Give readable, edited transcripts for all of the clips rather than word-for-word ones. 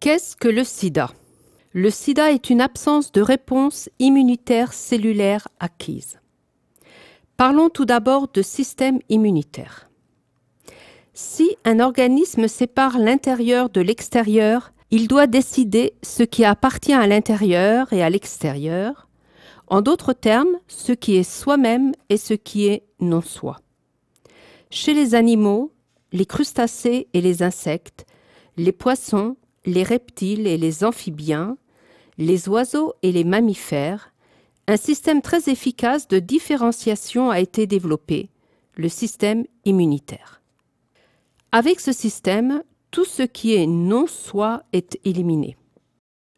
Qu'est-ce que le sida? Le sida est une absence de réponse immunitaire cellulaire acquise. Parlons tout d'abord de système immunitaire. Si un organisme sépare l'intérieur de l'extérieur, il doit décider ce qui appartient à l'intérieur et à l'extérieur, en d'autres termes, ce qui est soi-même et ce qui est non-soi. Chez les animaux, les crustacés et les insectes, les poissons, les reptiles et les amphibiens, les oiseaux et les mammifères, un système très efficace de différenciation a été développé, le système immunitaire. Avec ce système, tout ce qui est non-soi est éliminé.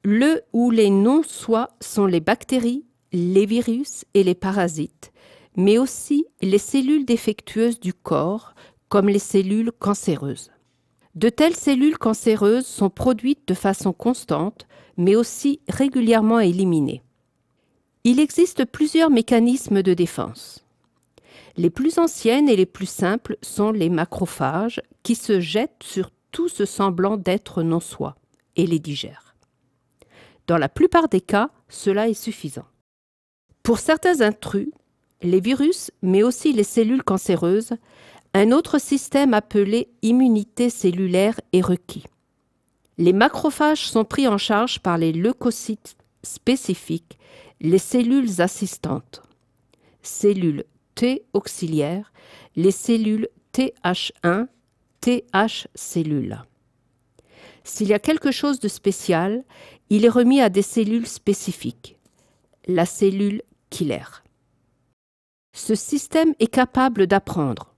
Le ou les non-soi sont les bactéries, les virus et les parasites, mais aussi les cellules défectueuses du corps, comme les cellules cancéreuses. De telles cellules cancéreuses sont produites de façon constante, mais aussi régulièrement éliminées. Il existe plusieurs mécanismes de défense. Les plus anciennes et les plus simples sont les macrophages qui se jettent sur tout ce semblant d'être non-soi et les digèrent. Dans la plupart des cas, cela est suffisant. Pour certains intrus, les virus, mais aussi les cellules cancéreuses, un autre système appelé immunité cellulaire est requis. Les macrophages sont pris en charge par les leucocytes spécifiques, les cellules assistantes, cellules T auxiliaires, les cellules TH1, TH cellules. S'il y a quelque chose de spécial, il est remis à des cellules spécifiques, la cellule killer. Ce système est capable d'apprendre.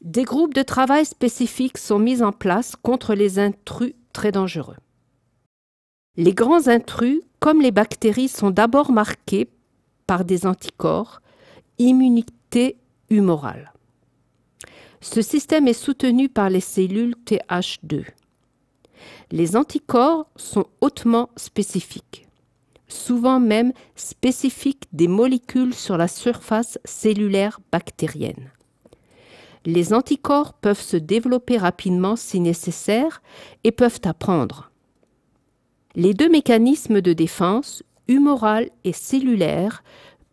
Des groupes de travail spécifiques sont mis en place contre les intrus très dangereux. Les grands intrus, comme les bactéries, sont d'abord marqués par des anticorps, immunité humorale. Ce système est soutenu par les cellules TH2. Les anticorps sont hautement spécifiques, souvent même spécifiques des molécules sur la surface cellulaire bactérienne. Les anticorps peuvent se développer rapidement si nécessaire et peuvent apprendre. Les deux mécanismes de défense, humoral et cellulaire,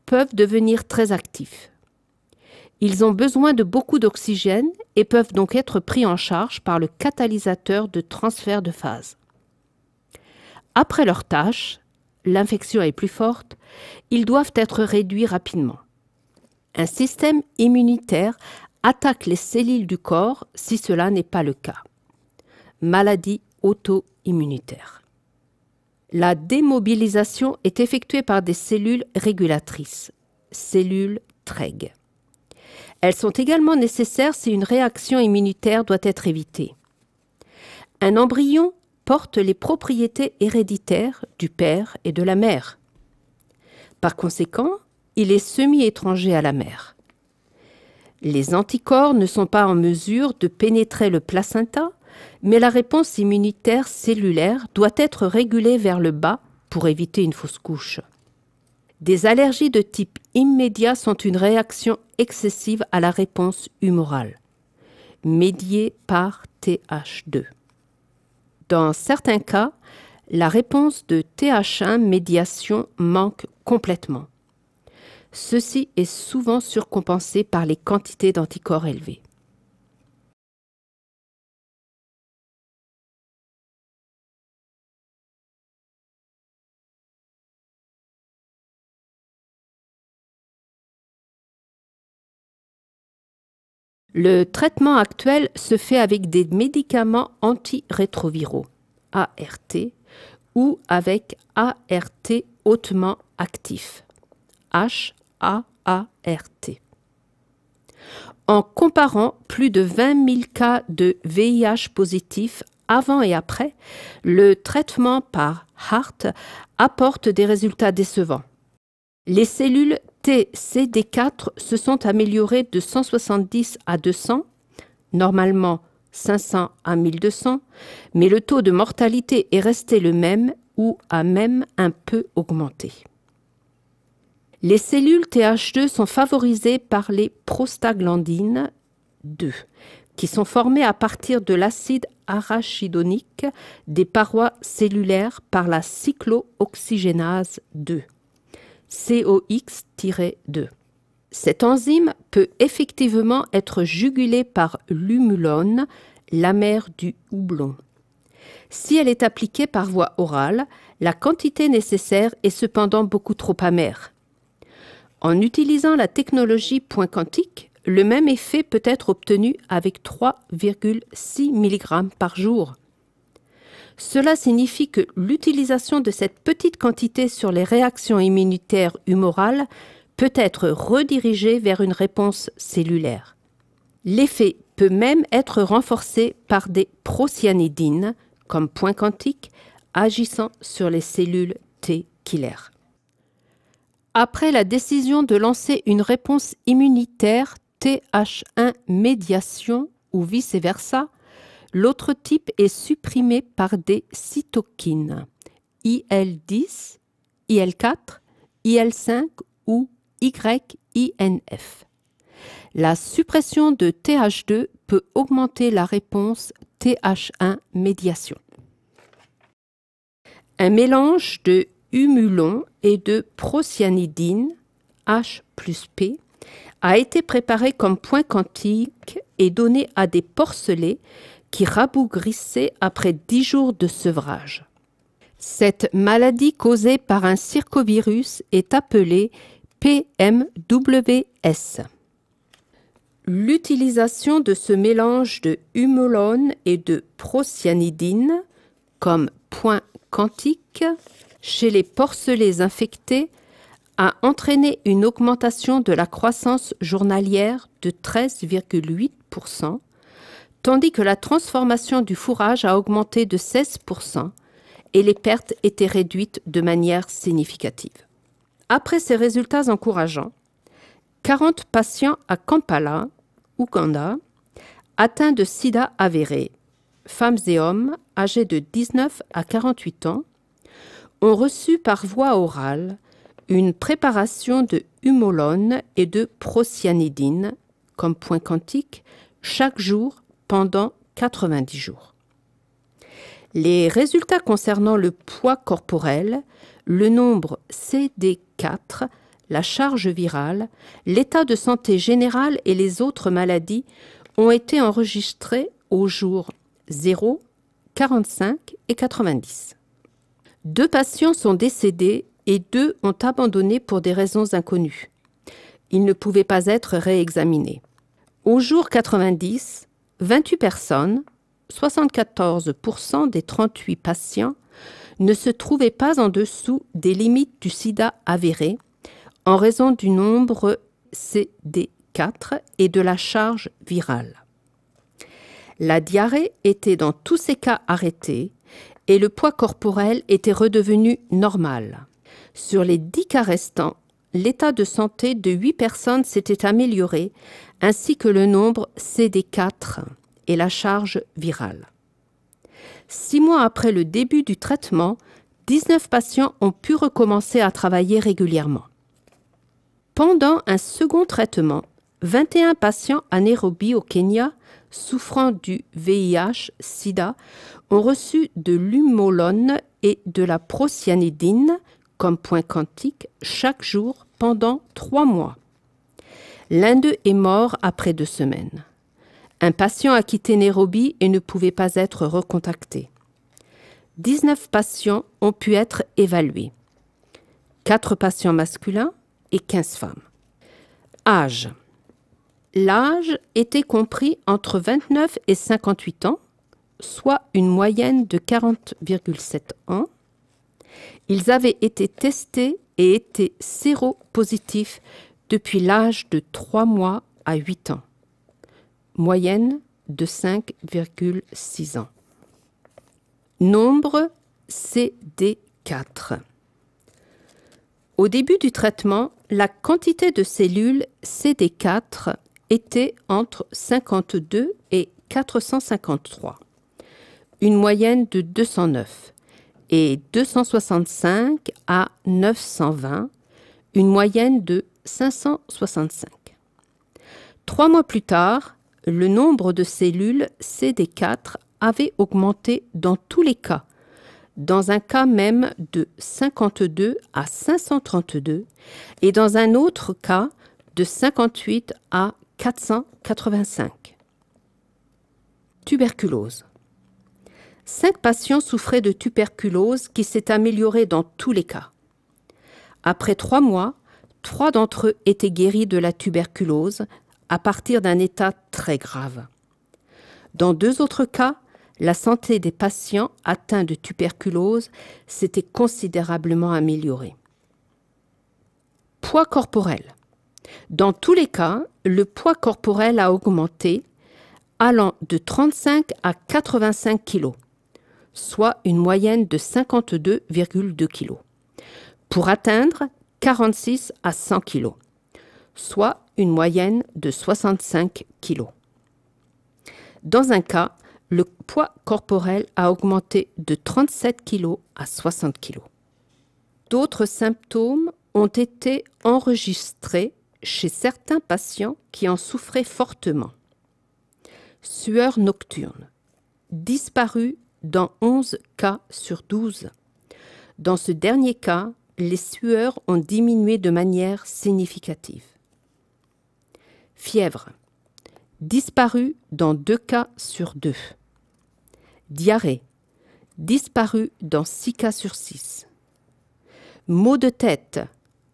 peuvent devenir très actifs. Ils ont besoin de beaucoup d'oxygène et peuvent donc être pris en charge par le catalyseur de transfert de phase. Après leur tâche, l'infection est plus forte, ils doivent être réduits rapidement. Un système immunitaire attaque les cellules du corps si cela n'est pas le cas. Maladie auto-immunitaire. La démobilisation est effectuée par des cellules régulatrices, cellules Treg. Elles sont également nécessaires si une réaction immunitaire doit être évitée. Un embryon porte les propriétés héréditaires du père et de la mère. Par conséquent, il est semi-étranger à la mère. Les anticorps ne sont pas en mesure de pénétrer le placenta, mais la réponse immunitaire cellulaire doit être régulée vers le bas pour éviter une fausse couche. Des allergies de type immédiat sont une réaction excessive à la réponse humorale, médiée par TH2. Dans certains cas, la réponse de TH1 médiation manque complètement. Ceci est souvent surcompensé par les quantités d'anticorps élevées. Le traitement actuel se fait avec des médicaments antirétroviraux, ART, ou avec ART hautement actif, HAART. En comparant plus de 20 000 cas de VIH positifs avant et après, le traitement par HAART apporte des résultats décevants. Les cellules TCD4 se sont améliorées de 170 à 200, normalement 500 à 1200, mais le taux de mortalité est resté le même ou a même un peu augmenté. Les cellules TH2 sont favorisées par les prostaglandines 2, qui sont formés à partir de l'acide arachidonique des parois cellulaires par la cyclooxygénase 2, COX-2. Cette enzyme peut effectivement être jugulée par l'humulone, la mère du houblon. Si elle est appliquée par voie orale, la quantité nécessaire est cependant beaucoup trop amère. En utilisant la technologie point quantique, le même effet peut être obtenu avec 3,6 mg par jour. Cela signifie que l'utilisation de cette petite quantité sur les réactions immunitaires humorales peut être redirigée vers une réponse cellulaire. L'effet peut même être renforcé par des procyanidines, comme point quantique, agissant sur les cellules T killer. Après la décision de lancer une réponse immunitaire TH1 médiation ou vice-versa, l'autre type est supprimé par des cytokines IL-10, IL-4, IL-5 ou YINF. La suppression de TH2 peut augmenter la réponse TH1 médiation. Un mélange de humulon et de procyanidine, H plus P, a été préparé comme point quantique et donné à des porcelets qui rabougrissaient après 10 jours de sevrage. Cette maladie causée par un circovirus est appelée PMWS. L'utilisation de ce mélange de humulone et de procyanidine comme point quantique chez les porcelets infectés a entraîné une augmentation de la croissance journalière de 13,8%, tandis que la transformation du fourrage a augmenté de 16% et les pertes étaient réduites de manière significative. Après ces résultats encourageants, 40 patients à Kampala, Ouganda, atteints de sida avéré, femmes et hommes âgés de 19 à 48 ans, ont reçu par voie orale une préparation de humulone et de procyanidine comme point quantique chaque jour pendant 90 jours. Les résultats concernant le poids corporel, le nombre CD4, la charge virale, l'état de santé général et les autres maladies ont été enregistrés aux jours 0, 45 et 90. 2 patients sont décédés et 2 ont abandonné pour des raisons inconnues. Ils ne pouvaient pas être réexaminés. Au jour 90, 28 personnes, 74% des 38 patients, ne se trouvaient pas en dessous des limites du sida avéré en raison du nombre CD4 et de la charge virale. La diarrhée était dans tous ces cas arrêtée et le poids corporel était redevenu normal. Sur les 10 cas restants, l'état de santé de 8 personnes s'était amélioré, ainsi que le nombre CD4 et la charge virale. 6 mois après le début du traitement, 19 patients ont pu recommencer à travailler régulièrement. Pendant un second traitement, 21 patients à Nairobi au Kenya souffrant du VIH-Sida ont reçu de l'humulone et de la procyanidine comme point quantique chaque jour pendant 3 mois. L'un d'eux est mort après 2 semaines. Un patient a quitté Nairobi et ne pouvait pas être recontacté. 19 patients ont pu être évalués. 4 patients masculins et 15 femmes. Âge. L'âge était compris entre 29 et 58 ans, soit une moyenne de 40,7 ans. Ils avaient été testés et étaient séropositifs depuis l'âge de 3 mois à 8 ans. Moyenne de 5,6 ans. Nombre CD4. Au début du traitement, la quantité de cellules CD4 était entre 52 et 453, une moyenne de 209, et 265 à 920, une moyenne de 565. 3 mois plus tard, le nombre de cellules CD4 avait augmenté dans tous les cas, dans un cas même de 52 à 532 et dans un autre cas de 58 à 485. Tuberculose. 5 patients souffraient de tuberculose qui s'est améliorée dans tous les cas. Après 3 mois, 3 d'entre eux étaient guéris de la tuberculose à partir d'un état très grave. Dans 2 autres cas, la santé des patients atteints de tuberculose s'était considérablement améliorée. Poids corporel. Dans tous les cas, le poids corporel a augmenté, allant de 35 à 85 kg, soit une moyenne de 52,2 kg, pour atteindre 46 à 100 kg, soit une moyenne de 65 kg. Dans un cas, le poids corporel a augmenté de 37 kg à 60 kg. D'autres symptômes ont été enregistrés chez certains patients qui en souffraient fortement. Sueur nocturne, disparue dans 11 cas sur 12. Dans ce dernier cas, les sueurs ont diminué de manière significative. Fièvre, disparue dans 2 cas sur 2. Diarrhée, disparue dans 6 cas sur 6. Maux de tête,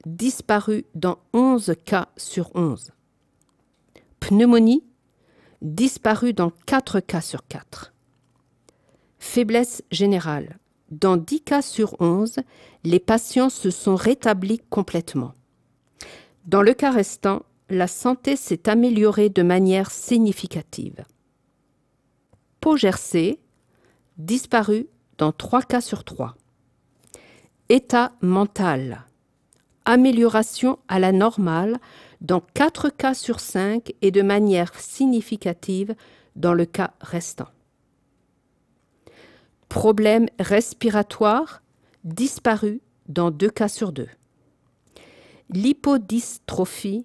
disparu dans 11 cas sur 11. Pneumonie, disparu dans 4 cas sur 4. Faiblesse générale, dans 10 cas sur 11, les patients se sont rétablis complètement. Dans le cas restant, la santé s'est améliorée de manière significative. Peau gercée, disparu dans 3 cas sur 3. État mental, amélioration à la normale dans 4 cas sur 5 et de manière significative dans le cas restant. Problème respiratoire, disparu dans 2 cas sur 2. Lipodystrophie,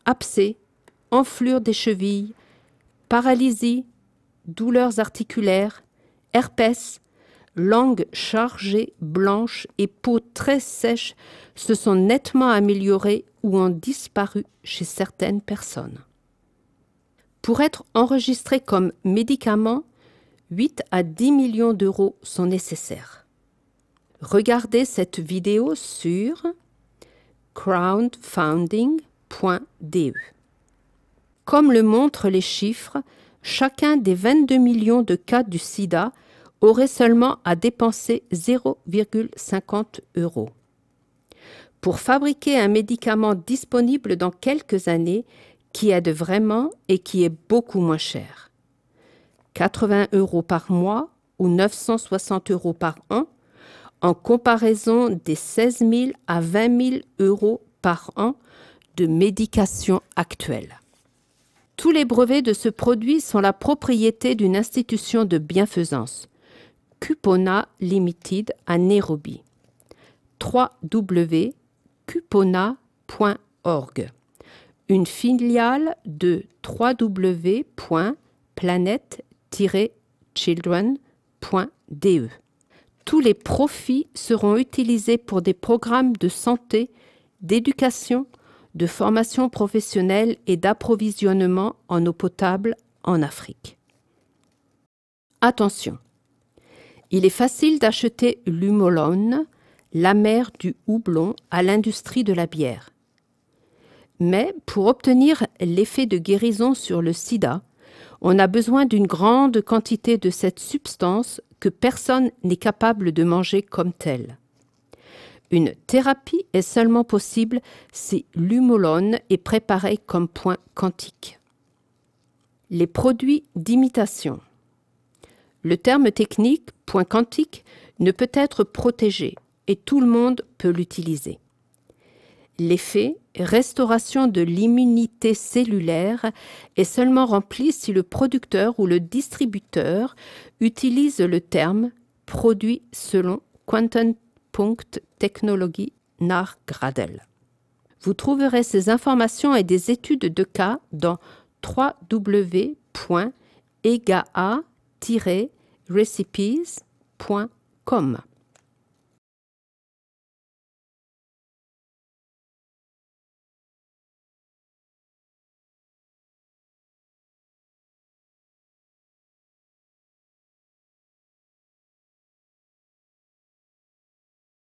abcès, enflure des chevilles, paralysie, douleurs articulaires, herpès, langue chargée, blanche et peau très sèche se sont nettement améliorées ou ont disparu chez certaines personnes. Pour être enregistré comme médicament, 8 à 10 millions d'euros sont nécessaires. Regardez cette vidéo sur crowdfunding.de. Comme le montrent les chiffres, chacun des 22 millions de cas du sida aurait seulement à dépenser 0,50 €. Pour fabriquer un médicament disponible dans quelques années qui aide vraiment et qui est beaucoup moins cher. 80 € par mois ou 960 € par an, en comparaison des 16 000 à 20 000 € par an de médication actuelle. Tous les brevets de ce produit sont la propriété d'une institution de bienfaisance, Cupona Limited à Nairobi. www.cupona.org, une filiale de www.planet-children.de. Tous les profits seront utilisés pour des programmes de santé, d'éducation, de formation professionnelle et d'approvisionnement en eau potable en Afrique. Attention! Il est facile d'acheter l'humolone, la mère du houblon, à l'industrie de la bière. Mais pour obtenir l'effet de guérison sur le sida, on a besoin d'une grande quantité de cette substance que personne n'est capable de manger comme telle. Une thérapie est seulement possible si l'humolone est préparé comme point quantique. Les produits d'imitation. Le terme technique, point quantique, ne peut être protégé et tout le monde peut l'utiliser. L'effet, restauration de l'immunité cellulaire, est seulement rempli si le producteur ou le distributeur utilise le terme produit selon Quantum.technologie nach Gradel. Vous trouverez ces informations et des études de cas dans www.egaa-recipes.com.